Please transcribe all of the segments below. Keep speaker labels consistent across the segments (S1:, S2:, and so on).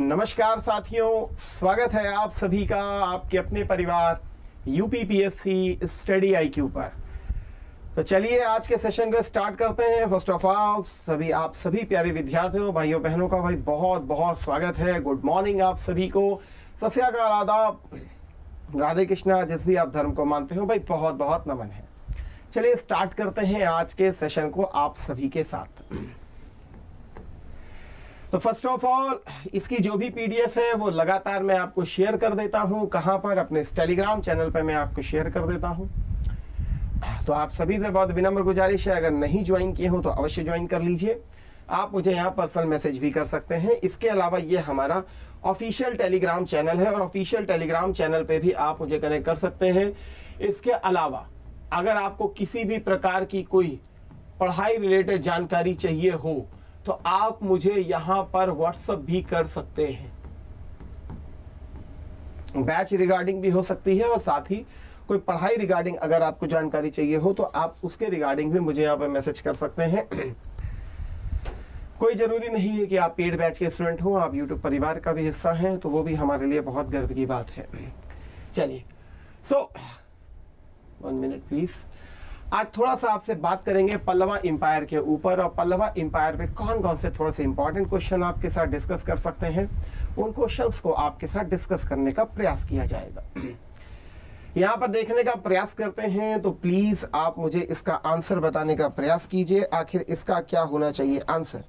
S1: नमस्कार साथियों, स्वागत है आप सभी का आपके अपने परिवार यूपीपीएससी स्टडी आईक्यू पर। तो चलिए आज के सेशन को स्टार्ट करते हैं। फर्स्ट ऑफ ऑल आप सभी प्यारे विद्यार्थियों, भाइयों बहनों का भाई बहुत बहुत स्वागत है। गुड मॉर्निंग आप सभी को, सत श्री अकाल, आदाब, राधे कृष्णा, जिस भी आप धर्म को मानते हो भाई बहुत बहुत नमन है। चलिए स्टार्ट करते हैं आज के सेशन को आप सभी के साथ। तो फर्स्ट ऑफ ऑल इसकी जो भी पीडीएफ है वो लगातार मैं आपको शेयर कर देता हूं। कहां पर? अपने टेलीग्राम चैनल पे मैं आपको शेयर कर देता हूं। तो आप सभी से बहुत विनम्र गुजारिश है, अगर नहीं ज्वाइन किए हो तो अवश्य ज्वाइन कर लीजिए। आप मुझे यहाँ पर्सनल मैसेज भी कर सकते हैं। इसके अलावा ये हमारा ऑफिशियल टेलीग्राम चैनल है और ऑफिशियल टेलीग्राम चैनल पे भी आप मुझे कनेक्ट कर सकते हैं। इसके अलावा अगर आपको किसी भी प्रकार की कोई पढ़ाई रिलेटेड जानकारी चाहिए हो तो आप मुझे यहाँ पर व्हाट्सएप भी कर सकते हैं। बैच रिगार्डिंग भी हो सकती है और साथ ही कोई पढ़ाई रिगार्डिंग अगर आपको जानकारी चाहिए हो तो आप उसके रिगार्डिंग भी मुझे यहाँ पर मैसेज कर सकते हैं। कोई जरूरी नहीं है कि आप पेड बैच के स्टूडेंट हो, आप यूट्यूब परिवार का भी हिस्सा हैं, तो वो भी हमारे लिए बहुत गर्व की बात है। चलिए, सो 1 मिनट प्लीज। आज थोड़ा सा आपसे बात करेंगे पल्लवा एम्पायर के ऊपर, और पल्लवा एम्पायर पे कौन कौन से थोड़े से इंपॉर्टेंट क्वेश्चन आपके साथ डिस्कस कर सकते हैं, उन क्वेश्चंस को आपके साथ डिस्कस करने का प्रयास किया जाएगा। यहाँ पर देखने का प्रयास करते हैं तो प्लीज आप मुझे इसका आंसर बताने का प्रयास कीजिए। आखिर इसका क्या होना चाहिए आंसर,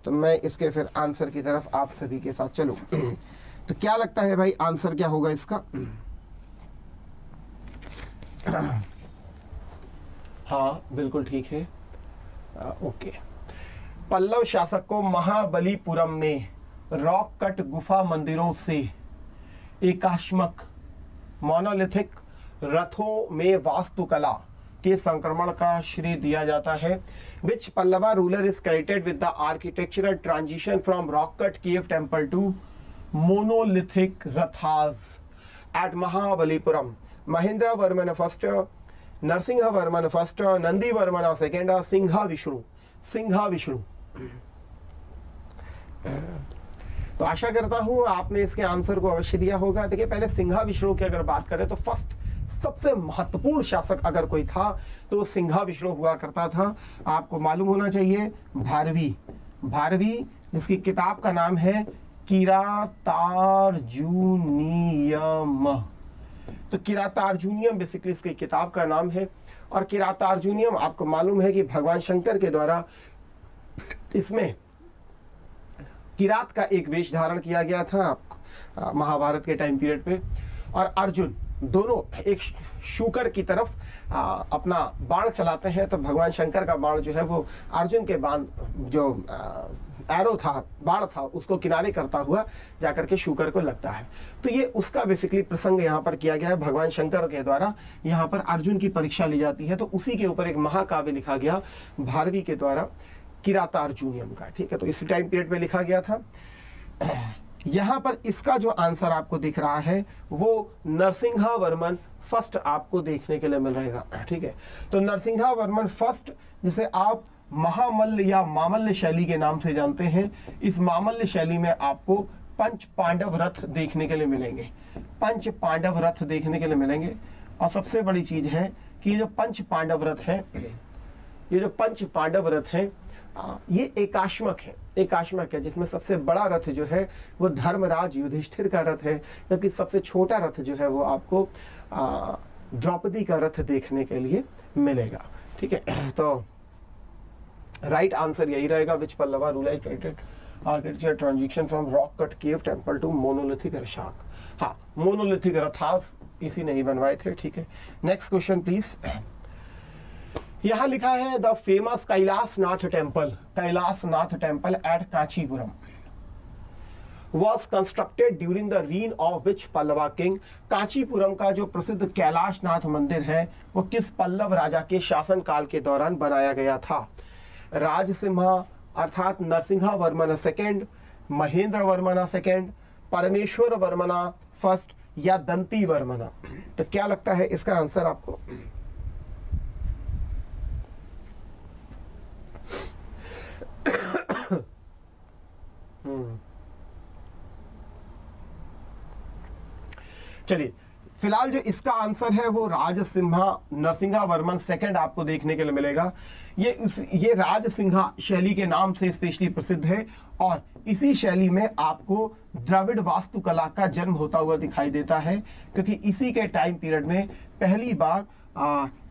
S1: तो मैं इसके फिर आंसर की तरफ आप सभी के साथ चलूँ। तो क्या लगता है भाई आंसर क्या होगा इसका? हाँ बिल्कुल ठीक है। ओके। पल्लव शासक को महाबलीपुरम में रॉक कट गुफा मंदिरों से एकाश्मक मोनोलिथिक रथों में वास्तुकला के संक्रमण का श्रेय दिया जाता है। Which Pallava ruler is credited with the architectural transition from rock cut cave temple to monolithic rathas at Mahabalipuram? Mahendra Varman first, Narasimha Varman first, Nandi Varman second, Simha Vishnu. तो आशा करता हूं आपने इसके आंसर को अवश्य दिया होगा। देखिए, पहले सिंहा विष्णु की अगर बात करें तो फर्स्ट सबसे महत्वपूर्ण शासक अगर कोई था तो सिंहा विष्णु हुआ करता था। आपको मालूम होना चाहिए भारवी जिसकी किताब का नाम है किरातार्जुनीयम। तो किरातार्जुनीयम बेसिकली इसकी किताब का नाम है। और किरातार्जुनीयम आपको मालूम है कि भगवान शंकर के द्वारा इसमें किरात का एक वेश धारण किया गया था महाभारत के टाइम पीरियड पे। और अर्जुन दोनों एक शूकर की तरफ अपना बाण चलाते हैं, तो भगवान शंकर का बाण जो है वो अर्जुन के बाण जो एरो था, बाण था, उसको किनारे करता हुआ जाकर के शूकर को लगता है। तो ये उसका बेसिकली प्रसंग यहाँ पर किया गया है। भगवान शंकर के द्वारा यहाँ पर अर्जुन की परीक्षा ली जाती है, तो उसी के ऊपर एक महाकाव्य लिखा गया भारवी के द्वारा किरातार्जुनीयम का। ठीक है, तो इसी टाइम पीरियड में लिखा गया था। यहाँ पर इसका जो आंसर आपको दिख रहा है वो नरसिंहा वर्मन फर्स्ट आपको देखने के लिए मिल रहेगा। ठीक है, तो नरसिंहा वर्मन फर्स्ट जिसे आप महामल्ल या मामल्य शैली के नाम से जानते हैं, इस मामल्य शैली में आपको पंच पांडव रथ देखने के लिए मिलेंगे। पंच पांडव रथ देखने के लिए मिलेंगे। और सबसे बड़ी चीज है कि ये जो पंच पांडव रथ है ये एकाश्मक है, जिसमें सबसे बड़ा रथ जो है वो धर्मराज युधिष्ठिर का रथ है, जबकि सबसे छोटा रथ जो है वो आपको द्रौपदी का रथ देखने के लिए मिलेगा। ठीक है, तो राइट आंसर यही रहेगा। Which Pallava ruler credited architecture transition from rock cut cave temple to monolithic रशाक। हाँ, मोनोलिथिक रथास इसी नहीं बनवाए थे। ठीक है, नेक्स्ट क्वेश्चन प्लीज। यहां लिखा है the famous Kailashnath temple at Kanchipuram was constructed during the reign of which Pallava king? Kanchipuram का जो प्रसिद्ध कैलाशनाथ मंदिर है वो किस पल्लव राजा के शासन काल के दौरान बनाया गया था? राजसिम्हा अर्थात नरसिंहा वर्मन सेकेंड, महेंद्र वर्मन सेकेंड, परमेश्वर वर्मन फर्स्ट या दंती वर्मन? तो क्या लगता है इसका आंसर आपको? चलिए, फिलहाल जो इसका आंसर है वो राजसिम्हा नरसिंहा वर्मन सेकंड आपको देखने के लिए मिलेगा। ये राजसिम्हा शैली के नाम से स्पेशली प्रसिद्ध है और इसी शैली में आपको द्रविड़ वास्तुकला का जन्म होता हुआ दिखाई देता है, क्योंकि इसी के टाइम पीरियड में पहली बार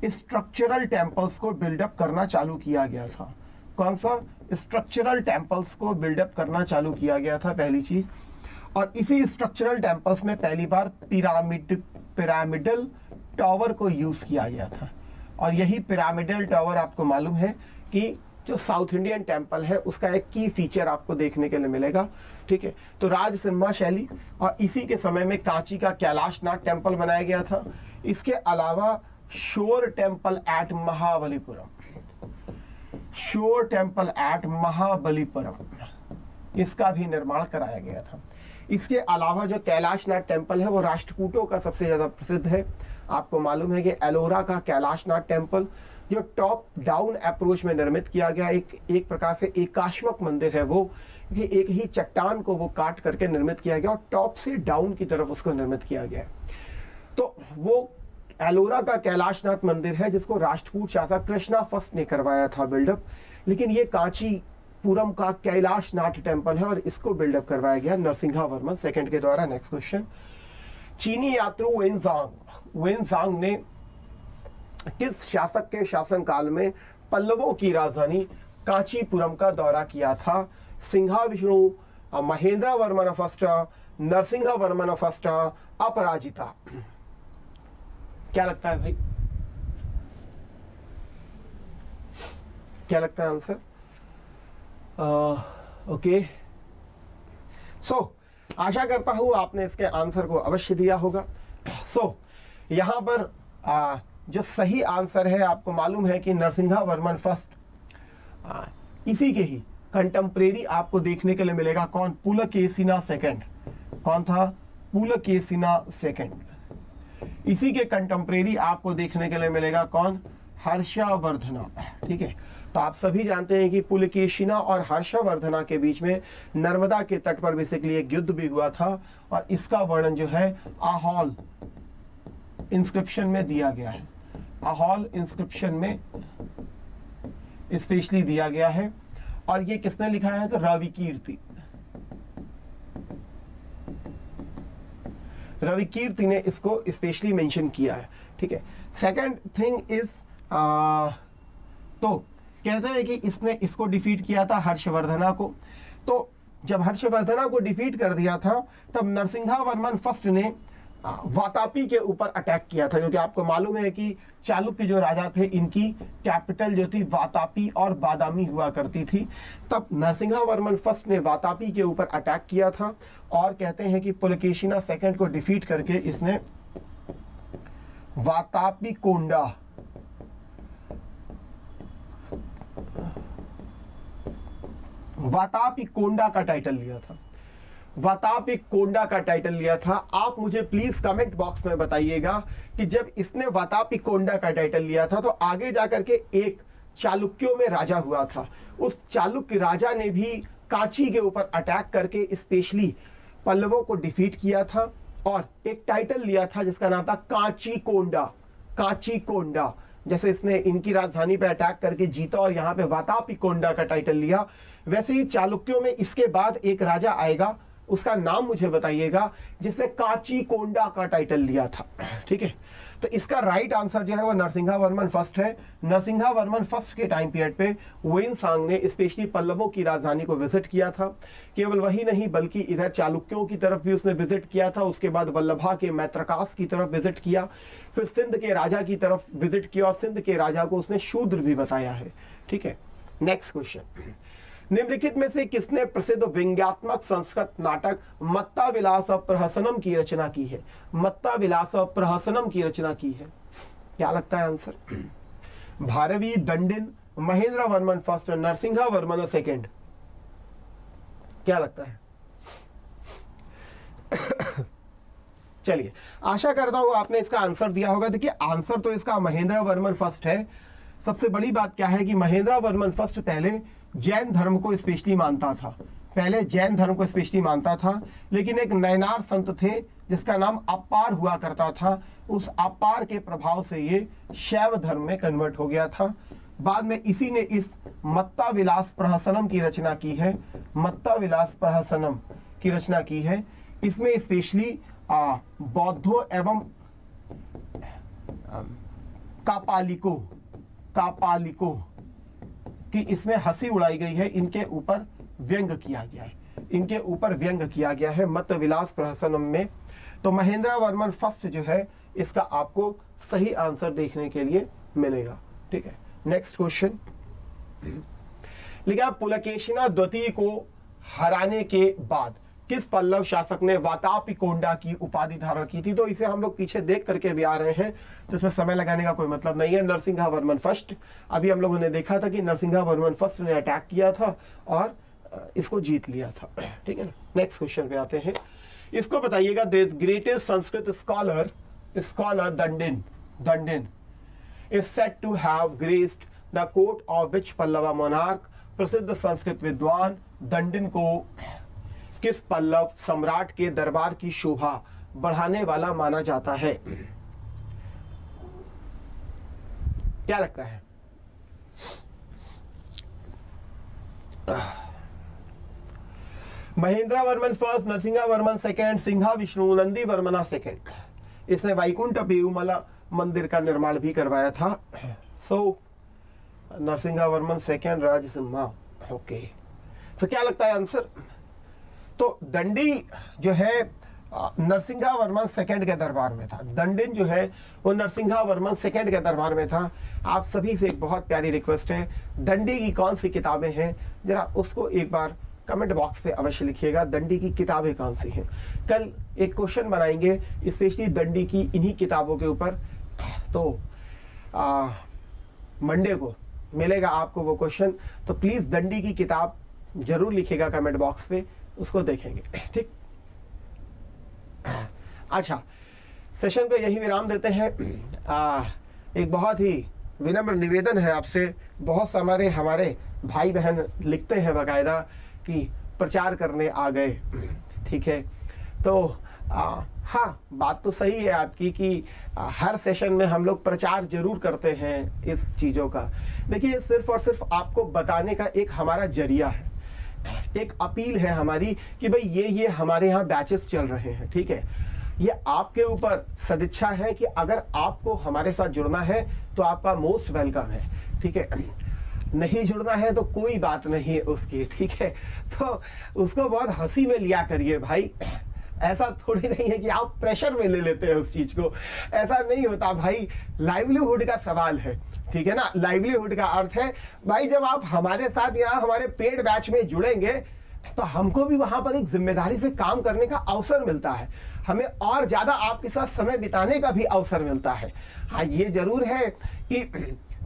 S1: स्ट्रक्चरल टेम्पल्स को बिल्डअप करना चालू किया गया था। कौन सा? स्ट्रक्चरल टेम्पल्स को बिल्डअप करना चालू किया गया था, पहली चीज। और इसी स्ट्रक्चरल टेम्पल्स में पहली बार पिरामिडल टावर को यूज किया गया था। और यही पिरामिडल टावर आपको मालूम है कि जो साउथ इंडियन टेम्पल है उसका एक की फीचर आपको देखने के लिए मिलेगा। ठीक है, तो राजसिम्हा शैली और इसी के समय में कांची का कैलाशनाथ टेम्पल बनाया गया था। इसके अलावा शोर टेम्पल एट महाबलीपुरम, शोर टेम्पल एट महाबलीपुरम, इसका भी निर्माण कराया गया था। इसके अलावा जो कैलाशनाथ टेम्पल है वो राष्ट्रकूटों का सबसे ज्यादा प्रसिद्ध है। आपको मालूम है कि एलोरा का कैलाशनाथ टेम्पल जो टॉप डाउन अप्रोच में निर्मित किया गया एक प्रकार से एकाश्वक मंदिर है वो, क्योंकि एक ही चट्टान को वो काट करके निर्मित किया गया और टॉप से डाउन की तरफ उसको निर्मित किया गया। तो वो एलोरा का कैलाशनाथ मंदिर है जिसको राष्ट्रकूट शासक कृष्णा फर्स्ट ने करवाया था बिल्डअप, लेकिन ये कांचीपुरम का कैलाशनाथ टेम्पल है और इसको बिल्डअप करवाया गया नरसिंहा वर्मन सेकंड के द्वारा। नेक्स्ट क्वेश्चन, चीनी यात्रु वेनजांग ने किस शासक के शासनकाल में पल्लवों की राजधानी कांचीपुरम का दौरा किया था? सिंहाविष्णु, महेंद्र वर्मन फर्स्ट, नरसिंहा वर्मन फर्स्ट, अपराजिता। क्या लगता है भाई, क्या लगता है आंसर? ओके, सो आशा करता हूं आपने इसके आंसर को अवश्य दिया होगा। सो यहां पर जो सही आंसर है आपको मालूम है कि नरसिंहा वर्मन फर्स्ट, इसी के ही कंटेम्परेरी आपको देखने के लिए मिलेगा। कौन? पुलकेशिना सेकंड। कौन था? पुलकेशिना सेकंड। इसी के कंटेम्परेरी आपको देखने के लिए मिलेगा कौन? हर्षवर्धना। ठीक है, तो आप सभी जानते हैं कि पुलकेशिना और हर्षवर्धना के बीच में नर्मदा के तट पर बेसिकली एक युद्ध भी हुआ था और इसका वर्णन जो है आहोल इंस्क्रिप्शन में दिया गया है। आहोल इंस्क्रिप्शन में स्पेशली दिया गया है और ये किसने लिखा है? तो रविकीर्ति। रविकीर्ति ने इसको स्पेशली मेंशन किया है। ठीक है, सेकंड थिंग इज तो कहते हैं कि इसने इसको डिफीट किया था हर्षवर्धना को। तो जब हर्षवर्धना को डिफीट कर दिया था तब नरसिंहा वर्मन फर्स्ट ने वातापी के ऊपर अटैक किया था, क्योंकि आपको मालूम है कि चालुक्य जो राजा थे इनकी कैपिटल जो थी वातापी और बादामी हुआ करती थी। तब नरसिंहा वर्मन फर्स्ट ने वातापी के ऊपर अटैक किया था और कहते हैं कि पुलकेशिना सेकंड को डिफीट करके इसने वातापी कोंडा का टाइटल लिया था। वातापी कोंडा का टाइटल लिया था। आप मुझे प्लीज कमेंट बॉक्स में बताइएगा कि जब इसने वातापी कोंडा का टाइटल लिया था तो आगे जाकर के एक चालुक्यों में राजा हुआ था, उस चालुक्य राजा ने भी कांची के ऊपर अटैक करके स्पेशली पल्लवों को डिफीट किया था और एक टाइटल लिया था जिसका नाम था कांची कोंडा। जैसे इसने इनकी राजधानी पे अटैक करके जीता और यहाँ पे वातापी कोंडा का टाइटल लिया, वैसे ही चालुक्यों में इसके बाद एक राजा आएगा, उसका नाम मुझे बताइएगा, जिसने कांची कोंडा का टाइटल लिया था। ठीक है, तो इसका राइट आंसर जो है वो नरसिंहा वर्मन फर्स्ट है। नरसिंहा वर्मन फर्स्ट के टाइम पीरियड पे वेनसांग ने स्पेशली पल्लवों की राजधानी को विजिट किया था। केवल वही नहीं बल्कि इधर चालुक्यों की तरफ भी उसने विजिट किया था, उसके बाद वल्लभा के मैत्रकास की तरफ विजिट किया, फिर सिंध के राजा की तरफ विजिट किया और सिंध के राजा को उसने शूद्र भी बताया है। ठीक है, नेक्स्ट क्वेश्चन, निम्नलिखित में से किसने प्रसिद्ध व्यंग्यात्मक संस्कृत नाटक मत्ता विलास प्रहसनम की रचना की है? मत्ता विलास प्रहसनम की रचना की है, क्या लगता है answer? Bharvi, Dandin, Mahendra Varman first, Narasimha Varman second, क्या लगता है? चलिए, आशा करता हूं आपने इसका आंसर दिया होगा। देखिए, आंसर तो इसका महेंद्र वर्मन फर्स्ट है। सबसे बड़ी बात क्या है कि महेंद्र वर्मन फर्स्ट पहले जैन धर्म को स्पेशली मानता था, लेकिन एक नयनार संत थे जिसका नाम अपार हुआ करता था, उस अपार के प्रभाव से ये शैव धर्म में कन्वर्ट हो गया था। बाद में इसी ने इस मत्ता विलास प्रहसनम की रचना की है, मत्ता विलास प्रहसनम की रचना की है। इसमें स्पेशली बौद्धों एवं कापालिको कि इसमें हंसी उड़ाई गई है, इनके ऊपर व्यंग किया गया है, इनके ऊपर व्यंग किया गया है मत्त विलास प्रहसनम में। तो महेंद्र वर्मन फर्स्ट जो है इसका आपको सही आंसर देखने के लिए मिलेगा। ठीक है, नेक्स्ट क्वेश्चन लिखा, पुलकेशिना द्वितीय को हराने के बाद किस पल्लव शासक ने वातापिकोंडा की उपाधि धारण की थी? तो इसे हम लोग पीछे देख करके भी आ रहे हैं, तो इसमें समय लगाने का कोई मतलब नहीं है। नरसिंहावर्मन फर्स्ट, अभी हम लोगों ने देखा था कि नरसिंहावर्मन फर्स्ट ने अटैक किया था और इसको जीत लिया था। ठीक है ना, नेक्स्ट क्वेश्चन पे आते हैं। इसको बताइएगा, the greatest Sanskrit scholar Dandin is said to have graced the court of which Pallava monarch? प्रसिद्ध संस्कृत विद्वान दंडिन को किस पल्लव सम्राट के दरबार की शोभा बढ़ाने वाला माना जाता है? क्या लगता है? Mahendra Varman first, Narasimhavarman second, Simha Vishnu, Nandi Varman second. इसने वैकुंठ पेरुमला मंदिर का निर्माण भी करवाया था। So Narasimhavarman second, Raja Simha. Okay, तो क्या लगता है आंसर? तो दंडी जो है नरसिंहावर्मन सेकंड के दरबार में था। दंडिन जो है वो नरसिंहावर्मन सेकंड के दरबार में था। आप सभी से एक बहुत प्यारी रिक्वेस्ट है, दंडी की कौन सी किताबें हैं जरा उसको एक बार कमेंट बॉक्स पे अवश्य लिखिएगा, दंडी की किताबें कौन सी हैं। कल एक क्वेश्चन बनाएंगे स्पेशली दंडी की इन्हीं किताबों के ऊपर, तो मंडे को मिलेगा आपको वो क्वेश्चन। तो प्लीज दंडी की किताब जरूर लिखिएगा कमेंट बॉक्स पे, उसको देखेंगे। ठीक, अच्छा, सेशन को यही विराम देते हैं। एक बहुत ही विनम्र निवेदन है आपसे, बहुत से हमारे भाई बहन लिखते हैं बकायदा कि प्रचार करने आ गए। ठीक है, तो हाँ, बात तो सही है आपकी कि हर सेशन में हम लोग प्रचार जरूर करते हैं इस चीज़ों का। देखिए, सिर्फ और सिर्फ आपको बताने का एक हमारा जरिया है, एक अपील है हमारी कि भाई ये हमारे यहाँ बैचेस चल रहे हैं। ठीक है, ये आपके ऊपर सदिच्छा है कि अगर आपको हमारे साथ जुड़ना है तो आपका मोस्ट वेलकम है। ठीक है, नहीं जुड़ना है तो कोई बात नहीं है उसकी। ठीक है, तो उसको बहुत हंसी में लिया करिए भाई, ऐसा थोड़ी नहीं है कि आप प्रेशर में ले लेते हैं उस चीज को, ऐसा नहीं होता भाई। लाइवलीहुड का सवाल है, ठीक है ना। लाइवलीहुड का अर्थ है भाई, जब आप हमारे साथ यहाँ हमारे पेड बैच में जुड़ेंगे तो हमको भी वहां पर एक जिम्मेदारी से काम करने का अवसर मिलता है, हमें और ज्यादा आपके साथ समय बिताने का भी अवसर मिलता है। हाँ, ये जरूर है कि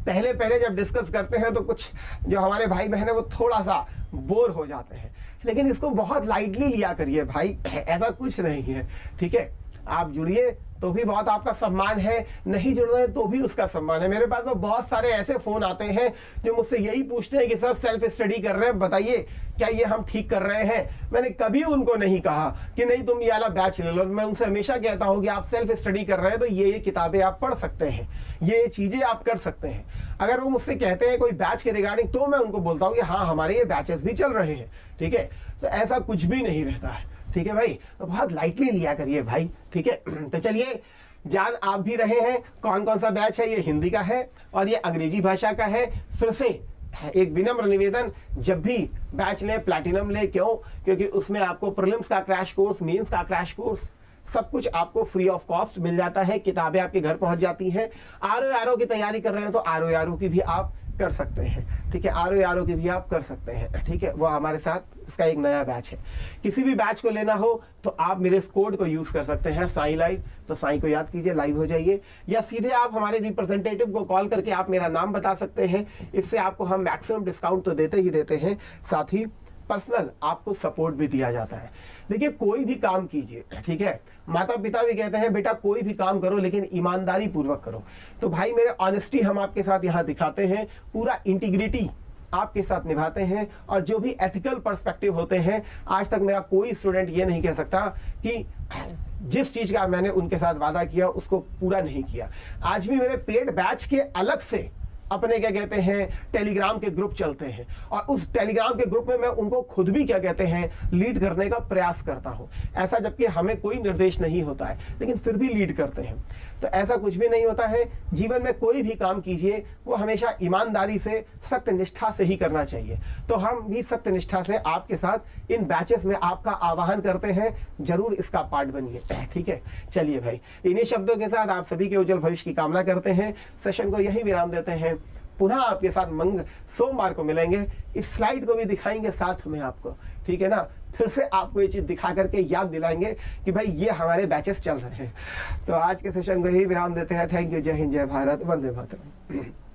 S1: पहले जब डिस्कस करते हैं तो कुछ जो हमारे भाई बहन है वो थोड़ा सा बोर हो जाते हैं, लेकिन इसको बहुत लाइटली लिया करिए भाई, ऐसा कुछ नहीं है। ठीक है, आप जुड़िए तो भी बहुत आपका सम्मान है, नहीं जुड़ रहे तो भी उसका सम्मान है। मेरे पास तो बहुत सारे ऐसे फोन आते हैं जो मुझसे यही पूछते हैं कि सर सेल्फ स्टडी कर रहे हैं, बताइए क्या ये हम ठीक कर रहे हैं। मैंने कभी उनको नहीं कहा कि नहीं तुम ये वाला बैच ले लो, मैं उनसे हमेशा कहता हूं कि आप सेल्फ स्टडी कर रहे हैं तो ये किताबें आप पढ़ सकते हैं, ये चीजें आप कर सकते हैं। अगर वो मुझसे कहते हैं कोई बैच के रिगार्डिंग तो मैं उनको बोलता हूँ कि हाँ हमारे ये बैचेस भी चल रहे हैं। ठीक है, तो ऐसा कुछ भी नहीं रहता है। ठीक है भाई, तो बहुत लाइटली लिया करिए भाई। ठीक है, तो चलिए, जान आप भी रहे हैं कौन कौन सा बैच है, ये हिंदी का है और ये अंग्रेजी भाषा का है। फिर से एक विनम्र निवेदन, जब भी बैच लें प्लैटिनम लें। क्यों? क्योंकि उसमें आपको प्रीलिम्स का क्रैश कोर्स, मेंस का क्रैश कोर्स, सब कुछ आपको फ्री ऑफ कॉस्ट मिल जाता है, किताबें आपके घर पहुंच जाती हैं। आरओ की तैयारी कर रहे हैं तो आरओ की भी आप कर सकते हैं। ठीक है, आरओ की भी आप कर सकते हैं। ठीक है, वो हमारे साथ उसका एक नया बैच है। किसी भी बैच को लेना हो तो आप मेरे इस कोड को यूज कर सकते हैं, साई लाइव। तो साई को याद कीजिए, लाइव हो जाइए, या सीधे आप हमारे रिप्रेजेंटेटिव को कॉल करके आप मेरा नाम बता सकते हैं। इससे आपको हम मैक्सिमम डिस्काउंट तो देते ही देते हैं, साथ ही पर्सनल आपको सपोर्ट भी दिया जाता है। देखिए, कोई भी काम कीजिए, ठीक है, माता पिता भी कहते हैं बेटा कोई भी काम करो लेकिन ईमानदारी पूर्वक करो। तो भाई मेरे ऑनेस्टी हम आपके साथ यहाँ दिखाते हैं, पूरा इंटीग्रिटी आपके साथ निभाते हैं, और जो भी एथिकल पर्सपेक्टिव होते हैं, आज तक मेरा कोई स्टूडेंट ये नहीं कह सकता कि जिस चीज का मैंने उनके साथ वादा किया उसको पूरा नहीं किया। आज भी मेरे पेड बैच के अलग से अपने क्या कहते हैं टेलीग्राम के ग्रुप चलते हैं, और उस टेलीग्राम के ग्रुप में मैं उनको खुद भी क्या कहते हैं लीड करने का प्रयास करता हूं। ऐसा जबकि हमें कोई निर्देश नहीं होता है, लेकिन फिर भी लीड करते हैं। तो ऐसा कुछ भी नहीं होता है। जीवन में कोई भी काम कीजिए वो हमेशा ईमानदारी से, सत्यनिष्ठा से ही करना चाहिए। तो हम भी सत्यनिष्ठा से आपके साथ इन बैचेस में आपका आह्वान करते हैं, जरूर इसका पार्ट बनिए। ठीक है, चलिए भाई, इन्हीं शब्दों के साथ आप सभी के उज्जवल भविष्य की कामना करते हैं। सेशन को यही विराम देते हैं। पुनः आपके साथ सोमवार को मिलेंगे। इस स्लाइड को भी दिखाएंगे साथ में आपको, ठीक है ना। फिर से आपको ये चीज दिखा करके याद दिलाएंगे कि भाई ये हमारे बैचेस चल रहे हैं। तो आज के सेशन को यही विराम देते हैं। Thank you. जय हिंद, जय भारत, वंदे मातरम।